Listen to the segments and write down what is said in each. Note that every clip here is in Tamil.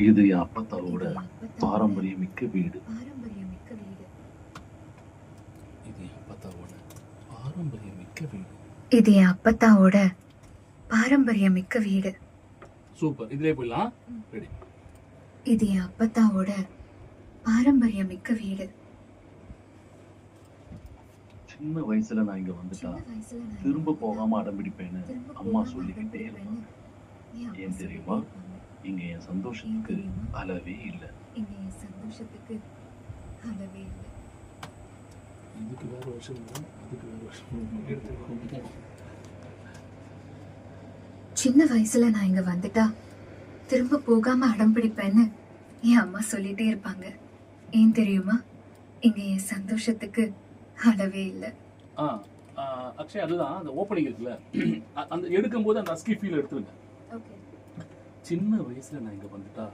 இது என் அப்பத்தாவோட பாரம்பரியமிக்க வீடு. இது என் அப்பத்தாவோட பாரம்பரியமிக்க வீடு. இது என் அப்பத்தாவோட பாரம்பரியமிக்க வீடு. சூப்பர், இதுலயே போயிடலாம். ரெடி. இது என் அப்பத்தாவோட பாரம்பரியமிக்க வீடு. சின்ன வயசுல நான் இங்க வந்துட்டா திரும்ப போகாம அடம்பிடிப்பேன்னு அம்மா சொல்லிக்கிட்டே இருப்பாங்க. ஏன் தெரியுமா? இங்க என் சந்தோஷத்துக்கு அளவே இல்லை. இதுக்கு வேற வருஷம், அதுக்கு வேற வருஷம். சின்ன வயசுல நான் இங்க வந்துட்டா திரும்ப போகாம அடம் பிடிப்பேன்னு என் அம்மா சொல்லிட்டே இருப்பாங்க. ஏன் தெரியுமா? இங்க என் சந்தோஷத்துக்கு அளவே இல்லை. அக்ஷய், அதுதான் அந்த ஓப்பனிங் இருக்குல்ல, அந்த எடுக்கும் போது அந்த அஸ்கி ஃபீல் எடுத்துருங்க. சின்ன வயசுல நான் இங்க வந்துட்டா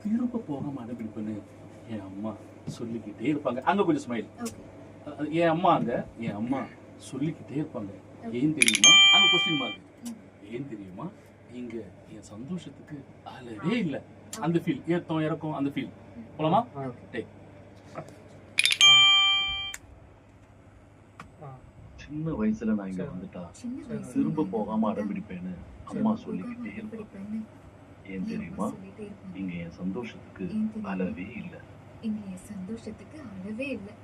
திரும்ப போகாம அடம் பிடிப்பேன்னு என் அம்மா சொல்லிக்கிட்டே இருப்பாங்க. அங்க கொஞ்சம் ஸ்மைல். என் அம்மா அங்க என் அம்மா சொல்லிக்கிட்டே இருப்பாங்க. ஏன் தெரியுமா? அங்க கொஸ்டின் மார்க். ஏன் தெரியுமா? இங்க என் சந்தோஷத்துக்கு அளவே இல்லை. அந்த ஃபீல், ஏத்தம் இறக்கம், அந்த ஃபீல். போலாமா? டேக். சின்ன வயசுல நான் இங்க வந்துட்டா திரும்ப போகாம அடம்பிடிப்பேன்னு அம்மா சொல்லிக்கிட்டே இருப்பாங்க. ஏன் தெரியுமா? இங்க என் சந்தோஷத்துக்கு அளவே இல்லை. இங்க என் சந்தோஷத்துக்கு அளவே இல்லை.